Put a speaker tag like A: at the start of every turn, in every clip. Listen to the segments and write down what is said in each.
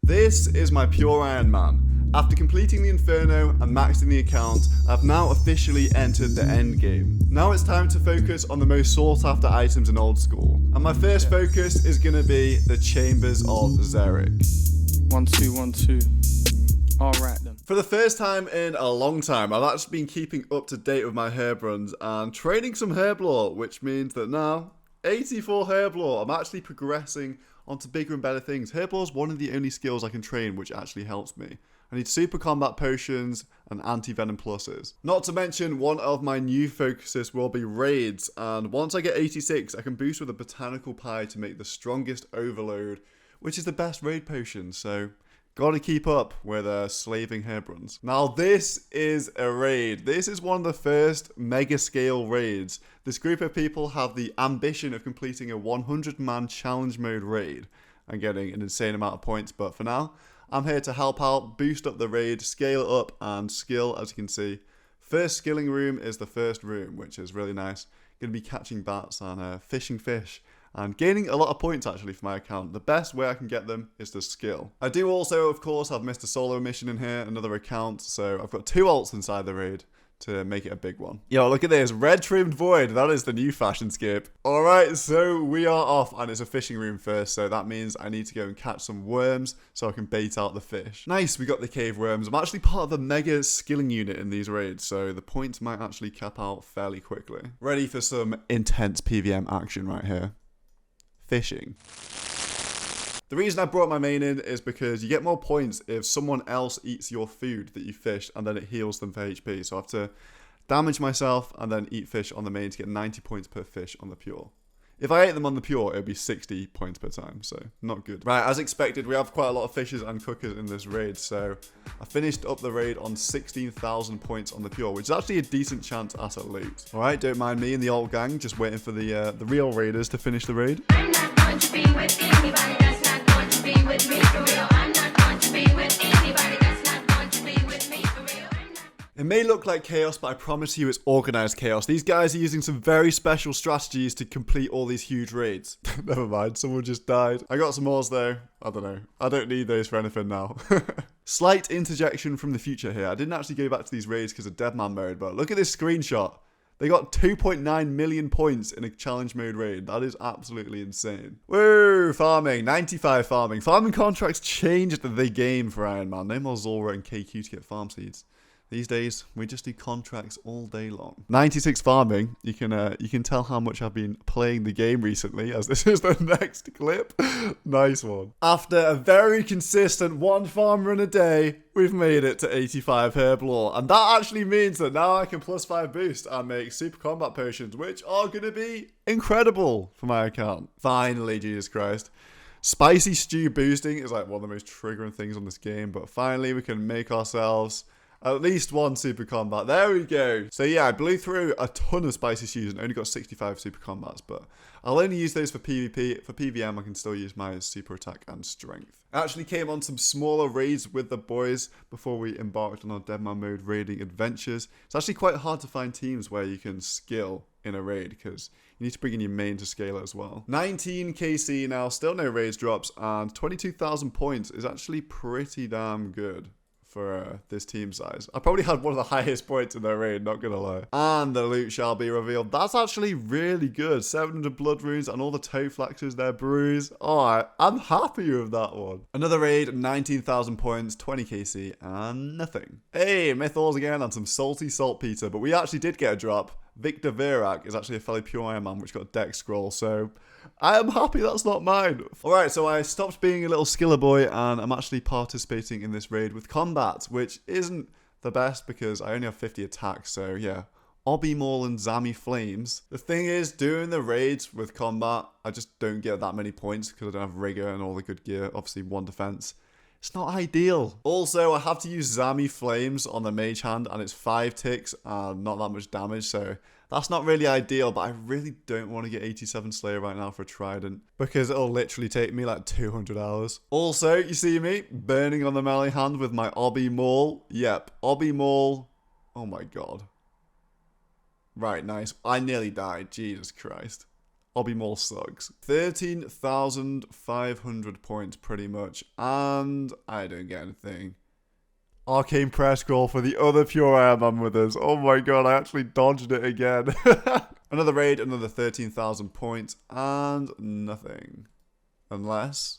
A: This is my pure Ironman. After completing the Inferno and maxing the account, I've now officially entered the end game. Now it's time to focus on the most sought after items in old school. And my first focus is going to be the Chambers of Xeric.
B: 1 2 1 2. Alright then.
A: For the first time in a long time, I've actually been keeping up to date with my herb runs and training some herblore, which means that now, 84 herblore, I'm actually progressing onto bigger and better things. Herblore is one of the only skills I can train which actually helps me. I need super combat potions and anti-venom pluses. Not to mention, one of my new focuses will be raids, and once I get 86, I can boost with a botanical pie to make the strongest overload, which is the best raid potion, so gotta keep up with slaving herb runs. Now this is a raid. This is one of the first mega scale raids. This group of people have the ambition of completing a 100-man challenge mode raid and getting an insane amount of points, but for now, I'm here to help out, boost up the raid, scale it up, and skill, as you can see. First skilling room is the first room, which is really nice. Going to be catching bats and fishing fish, and gaining a lot of points actually for my account. The best way I can get them is to skill. I do also, of course, have Mr. Solo mission in here, another account, so I've got 2 alts inside the raid to make it a big one. Yo, look at this, red trimmed void, that is the new fashion skip. Alright, so we are off, and it's a fishing room first, so that means I need to go and catch some worms so I can bait out the fish. Nice, we got the cave worms. I'm actually part of the mega skilling unit in these raids, so the points might actually cap out fairly quickly. Ready for some intense PVM action right here. Fishing. The reason I brought my main in is because you get more points if someone else eats your food that you fished and then it heals them for HP. So I have to damage myself and then eat fish on the main to get 90 points per fish on the pure. If I ate them on the pure, it would be 60 points per time, so not good. Right, as expected, we have quite a lot of fishes and cookers in this raid, so I finished up the raid on 16,000 points on the pure, which is actually a decent chance at a loot. Alright, don't mind me and the old gang, just waiting for the real raiders to finish the raid. I'm not going to be with anybody that's not going to be with me for real. I'm not going to be with anybody that's not going to be with me for real. It may look like chaos, but I promise you it's organized chaos. These guys are using some very special strategies to complete all these huge raids. Never mind, someone just died. I got some ores though. I don't know. I don't need those for anything now. Slight interjection from the future here. I didn't actually go back to these raids because of Deadman mode, but look at this screenshot. They got 2.9 million points in a challenge mode raid. That is absolutely insane. Woo, farming, 95 farming. Farming contracts changed the game for Ironman. No more Zora and KQ to get farm seeds. These days, we just do contracts all day long. 96 farming. You can tell how much I've been playing the game recently, as this is the next clip. Nice one. After a very consistent 1 farm run a day, we've made it to 85 herblore. And that actually means that now I can +5 boost and make super combat potions, which are going to be incredible for my account. Finally, Jesus Christ. Spicy stew boosting is like one of the most triggering things on this game, but finally we can make ourselves at least 1 super combat. There we go. So yeah, I blew through a ton of spicy stews and only got 65 super combats, but I'll only use those for PvP. For PVM, I can still use my super attack and strength. I actually came on some smaller raids with the boys before we embarked on our Deadman mode raiding adventures. It's actually quite hard to find teams where you can skill in a raid because you need to bring in your main to scale it as well. 19 KC now, still no raids drops, and 22,000 points is actually pretty damn good for this team size. I probably had one of the highest points in their raid, not gonna lie. And the loot shall be revealed. That's actually really good. 700 blood runes and all the toe flexes, they're bruised. Oh, I'm happy with that one. Another raid, 19,000 points, 20 KC, and nothing. Hey, mythos again and some salty saltpeter, but we actually did get a drop. Victor Virak is actually a fellow pure Ironman which got a deck scroll, so I am happy that's not mine. Alright, so I stopped being a little skiller boy and I'm actually participating in this raid with combat, which isn't the best because I only have 50 attacks, so yeah. Obby Maul and Zami Flames. The thing is, doing the raids with combat, I just don't get that many points because I don't have rigor and all the good gear, obviously 1 defense. It's not ideal. Also, I have to use Zami Flames on the mage hand and it's 5 ticks and not that much damage, so that's not really ideal, but I really don't want to get 87 Slayer right now for a Trident because it'll literally take me like 200 hours. Also, you see me burning on the melee hand with my Obby Maul. Yep, Obby Maul. Oh my god. Right, nice. I nearly died. Jesus Christ. More sucks. 13,500 points pretty much, and I don't get anything. Arcane press scroll for the other Pure Ironman with us. Oh my god, I actually dodged it again. Another raid, another 13,000 points, and nothing. Unless...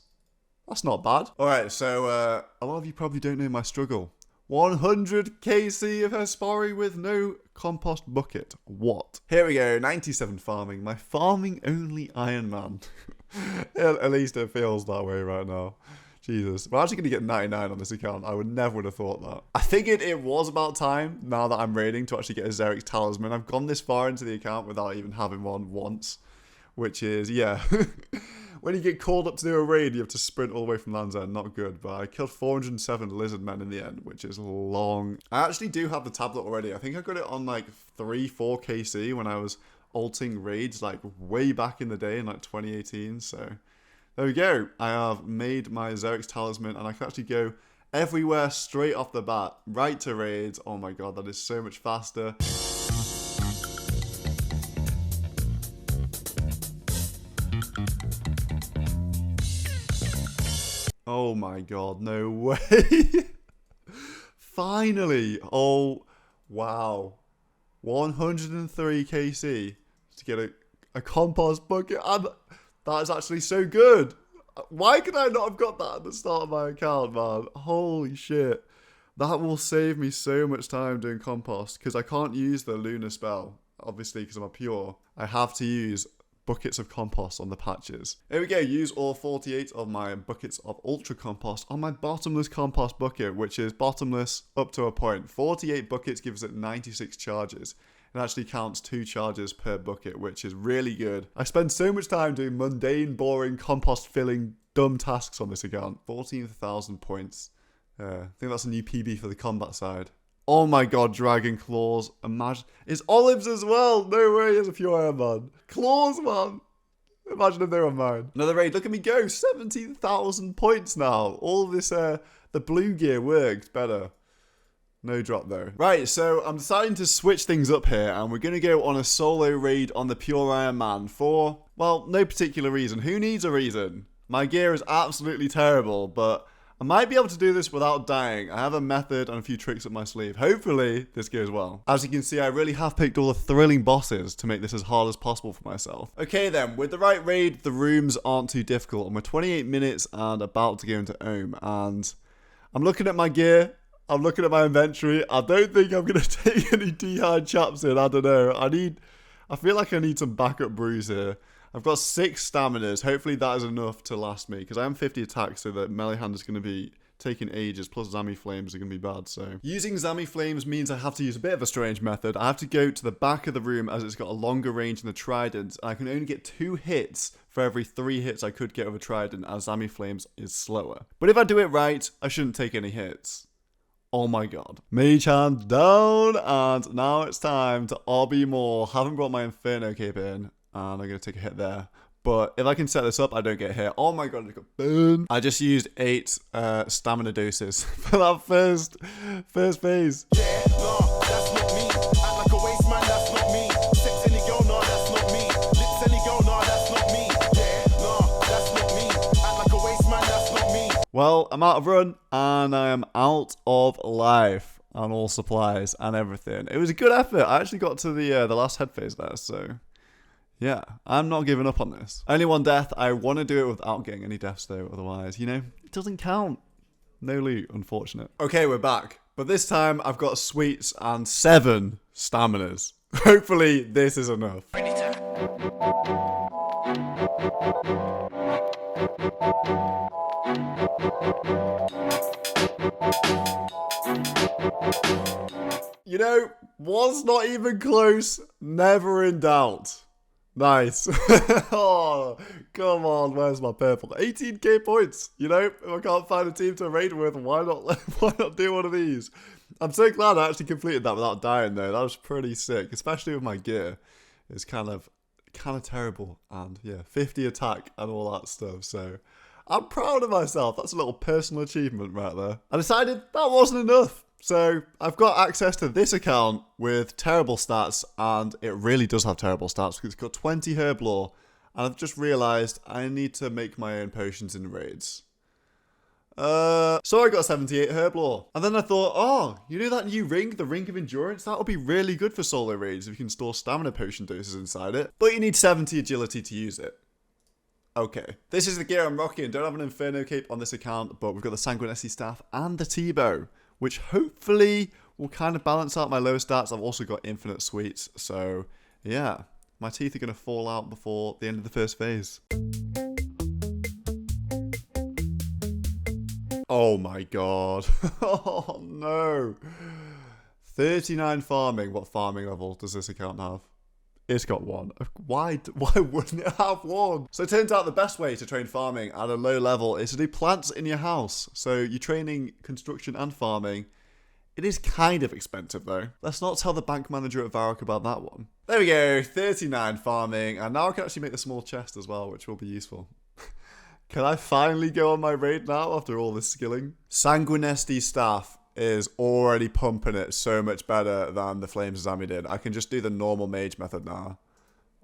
A: That's not bad. Alright, so a lot of you probably don't know my struggle. 100 kc of Hespori with no compost bucket. What? Here we go, 97 farming. My farming only Ironman. At least it feels that way right now. Jesus. We're actually going to get 99 on this account. I would have thought that. I figured it was about time, now that I'm raiding, to actually get a Xerix talisman. I've gone this far into the account without even having one once. Which is, yeah. When you get called up to do a raid, you have to sprint all the way from Land's End. Not good, but I killed 407 lizard men in the end, which is long. I actually do have the tablet already. I think I got it on like 3-4 KC when I was ulting raids like way back in the day in like 2018. So there we go. I have made my Xerix talisman and I can actually go everywhere straight off the bat. Right to raids. Oh my god, that is so much faster. Oh my god, no way. Finally. Oh, wow. 103 KC to get a compost bucket. And that is actually so good. Why could I not have got that at the start of my account, man? Holy shit. That will save me so much time doing compost because I can't use the lunar spell, obviously, because I'm a pure. I have to use buckets of compost on the patches. Here we go, use all 48 of my buckets of ultra compost on my bottomless compost bucket, which is bottomless up to a point. 48 buckets gives it 96 charges. It actually counts 2 charges per bucket, which is really good. I spend so much time doing mundane, boring, compost filling, dumb tasks on this account. 14,000 points. I think that's a new PB for the combat side. Oh my god, dragon claws. Imagine. It's olives as well. No way, it's a pure Iron Man. Claws, man. Imagine if they were mine. Another raid. Look at me go. 17,000 points now. All of this, the blue gear worked better. No drop though. Right, so I'm deciding to switch things up here and we're going to go on a solo raid on the Pure Iron Man for, well, no particular reason. Who needs a reason? My gear is absolutely terrible, but I might be able to do this without dying. I have a method and a few tricks up my sleeve. Hopefully, this goes well. As you can see, I really have picked all the thrilling bosses to make this as hard as possible for myself. Okay then, with the right raid, the rooms aren't too difficult. And we're 28 minutes and about to go into Ohm. And I'm looking at my gear. I'm looking at my inventory. I don't think I'm going to take any D-hide chaps in. I don't know. I feel like I need some backup brews here. I've got 6 staminas. Hopefully that is enough to last me. Because I am 50 attacks, so that melee hand is going to be taking ages. Plus Zami Flames are going to be bad, so. Using Zami Flames means I have to use a bit of a strange method. I have to go to the back of the room as it's got a longer range than the Trident. I can only get 2 hits for every 3 hits I could get with a Trident, as Zami Flames is slower. But if I do it right, I shouldn't take any hits. Oh my god. Mage hand down, and now it's time to obby more. Haven't brought my Inferno cape in. And I'm going to take a hit there. But if I can set this up, I don't get hit. Oh my god, I got burned. I just used 8 stamina doses for that first phase.
C: Yeah, no, that's not me. Act like a waste man, that's not me. Sex any girl, no, that's not me. Lips any girl, no, that's not me. Yeah, no, that's not me. Act like a waste man, that's not me.
A: Well, I'm out of run, and I am out of life, and all supplies, and everything. It was a good effort. I actually got to the last head phase there, so yeah, I'm not giving up on this. Only 1 death. I want to do it without getting any deaths though, otherwise, you know, it doesn't count. No loot, unfortunate. Okay, we're back. But this time I've got sweets and 7 staminas. Hopefully this is enough. You know, was not even close, never in doubt. Nice. Oh, come on, where's my purple? 18k points, you know? If I can't find a team to raid with, why not do one of these? I'm so glad I actually completed that without dying though. That was pretty sick, especially with my gear. It's kind of terrible, and yeah, 50 attack and all that stuff, so I'm proud of myself. That's a little personal achievement right there. I decided that wasn't enough. So I've got access to this account with terrible stats, and it really does have terrible stats because it's got 20 herblore And I've just realised I need to make my own potions in raids. So I got 78 herblore. And then I thought, oh, you know that new ring, the Ring of Endurance? That'll be really good for solo raids if you can store stamina potion doses inside it. But you need 70 agility to use it. Okay. This is the gear I'm rocking. Don't have an Inferno Cape on this account, but we've got the Sanguinesti Staff and the T-Bow, which hopefully will kind of balance out my lower stats. I've also got infinite sweets, so yeah. My teeth are going to fall out before the end of the first phase. Oh my god. Oh no. 39 farming. What farming level does this account have? It's got 1. Why wouldn't it have 1? So it turns out the best way to train farming at a low level is to do plants in your house. So you're training construction and farming. It is kind of expensive though. Let's not tell the bank manager at Varrock about that one. There we go, 39 farming. And now I can actually make the small chest as well, which will be useful. Can I finally go on my raid now after all this skilling? Sanguinesti Staff is already pumping it so much better than the Flames Zami did. I can just do the normal mage method now.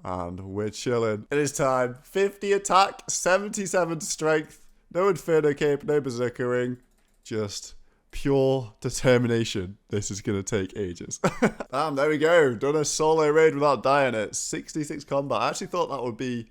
A: And we're chilling. It is time. 50 attack, 77 strength. No Inferno Cape, no Berserker Ring. Just pure determination. This is going to take ages. Damn, there we go. Done a solo raid without dying it. 66 combat. I actually thought that would be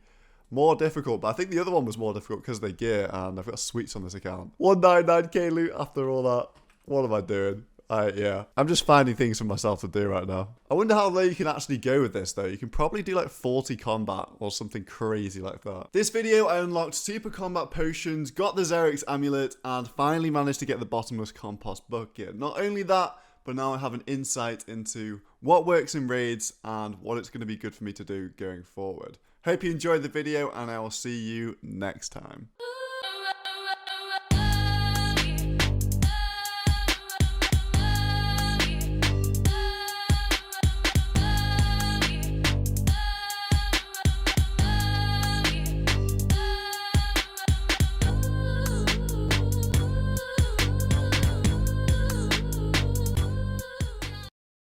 A: more difficult, but I think the other one was more difficult because of the gear, and I've got sweets on this account. 199k loot after all that. What am I doing? Yeah. I'm just finding things for myself to do right now. I wonder how low you can actually go with this, though. You can probably do like 40 combat or something crazy like that. This video, I unlocked super combat potions, got the Xerix amulet, and finally managed to get the bottomless compost bucket. Not only that, but now I have an insight into what works in raids and what it's going to be good for me to do going forward. Hope you enjoyed the video, and I will see you next time.